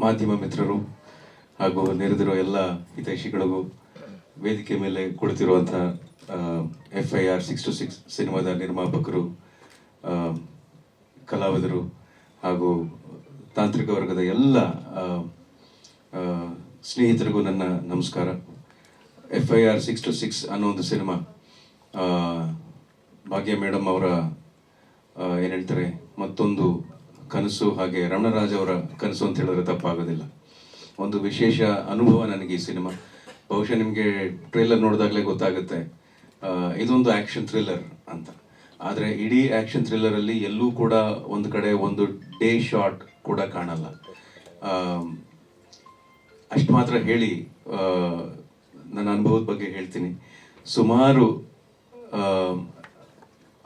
ಮಾಧ್ಯಮ ಮಿತ್ರರು ಹಾಗೂ ನೆರೆದಿರೋ ಎಲ್ಲ ಹಿತೈಷಿಗಳಿಗೂ ವೇದಿಕೆ ಮೇಲೆ ಕುಳಿತಿರುವಂಥ FIR 626 ಸಿನಿಮಾದ ನಿರ್ಮಾಪಕರು, ಕಲಾವಿದರು ಹಾಗೂ ತಾಂತ್ರಿಕ ವರ್ಗದ ಎಲ್ಲ ಸ್ನೇಹಿತರಿಗೂ ನನ್ನ ನಮಸ್ಕಾರ. FIR 626 ಅನ್ನೋ ಒಂದು ಸಿನಿಮಾ ಭಾಗ್ಯ ಮೇಡಮ್ ಅವರ ಏನು ಹೇಳ್ತಾರೆ ಮತ್ತೊಂದು ಕನಸು, ಹಾಗೆ ರಮಣರಾಜ್ ಅವರ ಕನಸು ಅಂತ ಹೇಳಿದ್ರೆ ತಪ್ಪಾಗೋದಿಲ್ಲ. ಒಂದು ವಿಶೇಷ ಅನುಭವ ನನಗೆ ಈ ಸಿನಿಮಾ. ಬಹುಶಃ ನಿಮಗೆ ಟ್ರೇಲರ್ ನೋಡಿದಾಗಲೇ ಗೊತ್ತಾಗುತ್ತೆ ಇದೊಂದು ಆ್ಯಕ್ಷನ್ ಥ್ರಿಲ್ಲರ್ ಅಂತ. ಆದರೆ ಇಡೀ ಆ್ಯಕ್ಷನ್ ಥ್ರಿಲ್ಲರಲ್ಲಿ ಎಲ್ಲೂ ಕೂಡ ಒಂದು ಕಡೆ ಒಂದು ಡೇ ಶಾಟ್ ಕೂಡ ಕಾಣಲ್ಲ. ಅಷ್ಟು ಮಾತ್ರ ಹೇಳಿ ನನ್ನ ಅನುಭವದ ಬಗ್ಗೆ ಹೇಳ್ತೀನಿ. ಸುಮಾರು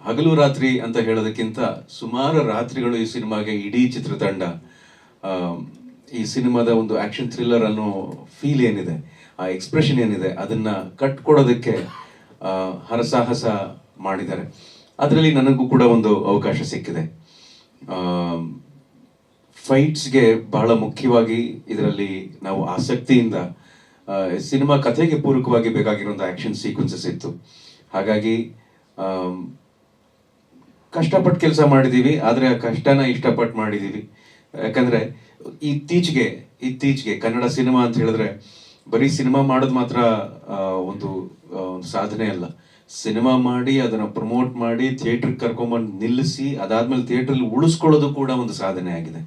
ಹಗಲು ರಾತ್ರಿ ಅಂತ ಹೇಳೋದಕ್ಕಿಂತ ಸುಮಾರು ರಾತ್ರಿಗಳು ಈ ಸಿನಿಮಾಗೆ ಇಡೀ ಚಿತ್ರತಂಡ ಈ ಸಿನಿಮಾದ ಒಂದು ಆ್ಯಕ್ಷನ್ ಥ್ರಿಲ್ಲರ್ ಅನ್ನೋ ಫೀಲ್ ಏನಿದೆ, ಆ ಎಕ್ಸ್ಪ್ರೆಷನ್ ಏನಿದೆ, ಅದನ್ನು ಕಟ್ಕೊಡೋದಕ್ಕೆ ಹರಸಾಹಸ ಮಾಡಿದ್ದಾರೆ. ಅದರಲ್ಲಿ ನನಗೂ ಕೂಡ ಒಂದು ಅವಕಾಶ ಸಿಕ್ಕಿದೆ. ಫೈಟ್ಸ್ಗೆ ಬಹಳ ಮುಖ್ಯವಾಗಿ ಇದರಲ್ಲಿ ನಾವು ಆಸಕ್ತಿಯಿಂದ ಸಿನಿಮಾ ಕಥೆಗೆ ಪೂರಕವಾಗಿ ಬೇಕಾಗಿರುವಂಥ ಆ್ಯಕ್ಷನ್ ಸೀಕ್ವೆನ್ಸಸ್ ಇತ್ತು. ಹಾಗಾಗಿ ಕಷ್ಟಪಟ್ಟು ಕೆಲಸ ಮಾಡಿದ್ದೀವಿ, ಆದರೆ ಆ ಕಷ್ಟನ ಇಷ್ಟಪಟ್ಟು ಮಾಡಿದ್ದೀವಿ. ಯಾಕಂದರೆ ಇತ್ತೀಚೆಗೆ ಕನ್ನಡ ಸಿನಿಮಾ ಅಂತ ಹೇಳಿದ್ರೆ ಬರೀ ಸಿನಿಮಾ ಮಾಡೋದು ಮಾತ್ರ ಒಂದು ಸಾಧನೆ ಅಲ್ಲ. ಸಿನಿಮಾ ಮಾಡಿ ಅದನ್ನು ಪ್ರಮೋಟ್ ಮಾಡಿ ಥಿಯೇಟ್ರಿಗೆ ಕರ್ಕೊಂಬಂದು ನಿಲ್ಲಿಸಿ ಅದಾದ್ಮೇಲೆ ಥಿಯೇಟ್ರಲ್ಲಿ ಉಳಿಸ್ಕೊಳ್ಳೋದು ಕೂಡ ಒಂದು ಸಾಧನೆ ಆಗಿದೆ.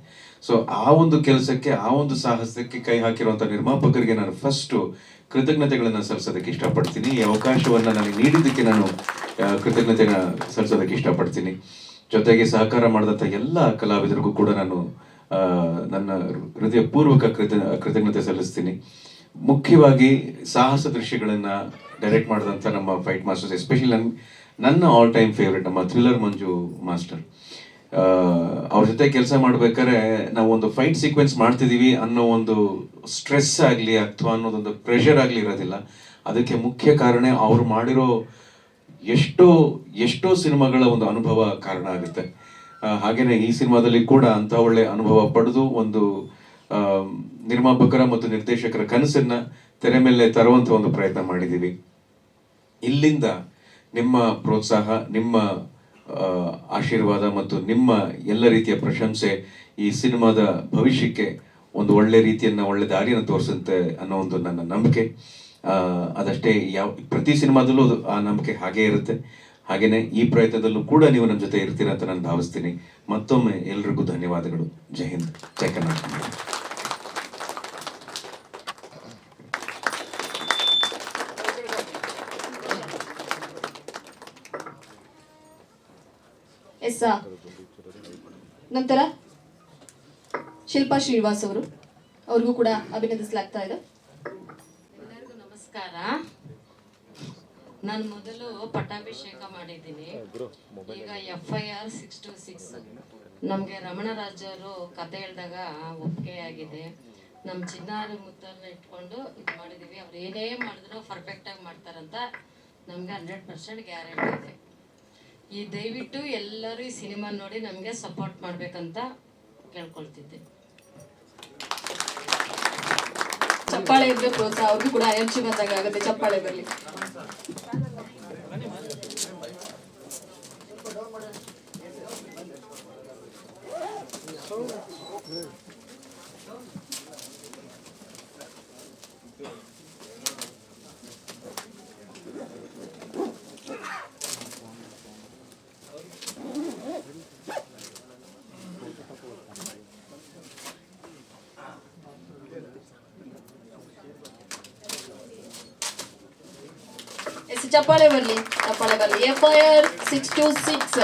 ಸೊ ಆ ಒಂದು ಕೆಲಸಕ್ಕೆ, ಆ ಒಂದು ಸಾಹಸಕ್ಕೆ ಕೈ ಹಾಕಿರುವಂಥ ನಿರ್ಮಾಪಕರಿಗೆ ನಾನು ಫಸ್ಟು ಕೃತಜ್ಞತೆಗಳನ್ನು ಸಲ್ಲಿಸೋದಕ್ಕೆ ಇಷ್ಟಪಡ್ತೀನಿ. ಈ ಅವಕಾಶವನ್ನು ನನಗೆ ನೀಡಿದ್ದಕ್ಕೆ ನಾನು ಕೃತಜ್ಞತೆನ ಸಲ್ಲಿಸೋದಕ್ಕೆ ಇಷ್ಟಪಡ್ತೀನಿ. ಜೊತೆಗೆ ಸಹಕಾರ ಮಾಡಿದಂಥ ಎಲ್ಲ ಕಲಾವಿದರಿಗೂ ಕೂಡ ನಾನು ನನ್ನ ಹೃದಯಪೂರ್ವಕ ಕೃತಜ್ಞತೆ ಸಲ್ಲಿಸ್ತೀನಿ. ಮುಖ್ಯವಾಗಿ ಸಾಹಸ ದೃಶ್ಯಗಳನ್ನು ಡೈರೆಕ್ಟ್ ಮಾಡಿದಂಥ ನಮ್ಮ ಫೈಟ್ ಮಾಸ್ಟರ್ಸ್, ಎಸ್ಪೆಷಲಿ ನನ್ನ ಆಲ್ ಟೈಮ್ ಫೇವ್ರೆಟ್ ನಮ್ಮ ಥ್ರಿಲ್ಲರ್ ಮಂಜು ಮಾಸ್ಟರ್. ಅವ್ರ ಜೊತೆ ಕೆಲಸ ಮಾಡ್ಬೇಕಾದ್ರೆ ನಾವು ಒಂದು ಫೈಟ್ ಸೀಕ್ವೆನ್ಸ್ ಮಾಡ್ತಿದ್ದೀವಿ ಅನ್ನೋ ಒಂದು ಸ್ಟ್ರೆಸ್ ಆಗಲಿ ಅಥವಾ ಅನ್ನೋದೊಂದು ಪ್ರೆಷರ್ ಆಗಲಿ ಇರೋದಿಲ್ಲ. ಅದಕ್ಕೆ ಮುಖ್ಯ ಕಾರಣ ಅವ್ರು ಮಾಡಿರೋ ಎಷ್ಟೋ ಸಿನಿಮಾಗಳ ಒಂದು ಅನುಭವ ಕಾರಣ ಆಗುತ್ತೆ. ಹಾಗೆಯೇ ಈ ಸಿನಿಮಾದಲ್ಲಿ ಕೂಡ ಅಂಥ ಒಳ್ಳೆ ಅನುಭವ ಪಡೆದು ಒಂದು ನಿರ್ಮಾಪಕರ ಮತ್ತು ನಿರ್ದೇಶಕರ ಕನಸನ್ನು ತೆರೆ ಮೇಲೆ ತರುವಂಥ ಒಂದು ಪ್ರಯತ್ನ ಮಾಡಿದ್ದೀವಿ. ಇಲ್ಲಿಂದ ನಿಮ್ಮ ಪ್ರೋತ್ಸಾಹ, ನಿಮ್ಮ ಆಶೀರ್ವಾದ ಮತ್ತು ನಿಮ್ಮ ಎಲ್ಲ ರೀತಿಯ ಪ್ರಶಂಸೆ ಈ ಸಿನಿಮಾದ ಭವಿಷ್ಯಕ್ಕೆ ಒಂದು ಒಳ್ಳೆ ರೀತಿಯನ್ನು, ಒಳ್ಳೆ ದಾರಿಯನ್ನು ತೋರಿಸುತ್ತೆ ಅನ್ನೋ ಒಂದು ನನ್ನ ನಂಬಿಕೆ. ಅದಷ್ಟೇ, ಪ್ರತಿ ಸಿನಿಮಾದಲ್ಲೂ ಆ ನಂಬಿಕೆ ಹಾಗೇ ಇರುತ್ತೆ. ಹಾಗೆಯೇ ಈ ಪ್ರಯತ್ನದಲ್ಲೂ ಕೂಡ ನೀವು ನಮ್ಮ ಜೊತೆ ಇರ್ತೀರ ಅಂತ ನಾನು ಭಾವಿಸ್ತೀನಿ. ಮತ್ತೊಮ್ಮೆ ಎಲ್ರಿಗೂ ಧನ್ಯವಾದಗಳು. ಜೈ ಹಿಂದ್, ಜೈ ಕರ್ನಾಟಕ. ನಂತರ ಶಿಲ್ಪಾ ಶ್ರೀನಿವಾಸ್ ಅವ್ರಿಗೂ ಕೂಡ ಅಭಿನಂದಿಸಲಾಗ್ತಾ ಇದೆ. ಎಲ್ಲರಿಗೂ ನಮಸ್ಕಾರ. ನಾನು ಮೊದಲು ಪಟ್ಟಾಭಿಷೇಕ ಮಾಡಿದ್ದೀನಿ. ಈಗ FIR 626 ನಮಗೆ ರಮಣರಾಜರು ಕತೆ ಹೇಳಿದಾಗ ಒಪ್ಪಿಗೆ ಆಗಿದೆ. ನಮ್ಮ ಚಿನ್ನಾರು ಮುತ್ತನ್ನ ಇಟ್ಕೊಂಡು ಇದು ಮಾಡಿದ್ದೀವಿ. ಅವ್ರು ಏನೇ ಮಾಡಿದ್ರು ಪರ್ಫೆಕ್ಟಾಗಿ ಮಾಡ್ತಾರಂತ ನಮಗೆ 100% ಗ್ಯಾರಂಟಿ ಇದೆ. ಈ ದಯವಿಟ್ಟು ಎಲ್ಲರೂ ಈ ಸಿನಿಮಾ ನೋಡಿ ನಮಗೆ ಸಪೋರ್ಟ್ ಮಾಡಬೇಕಂತ ಕೇಳ್ಕೊಳ್ತಿದ್ದೆ. ಚಪ್ಪಾಳೆ ಇದ್ರೆ ಪ್ರೋತ್ಸಾಹ, ಅವ್ರಿಗೂ ಕೂಡ ಎನರ್ಜಿ ಬಂದಾಗ ಆಗುತ್ತೆ. ಚಪ್ಪಾಳೆ ಬರಲಿ. ಚಪ್ಪಾಳೆ ಬರಲಿ. FIR 626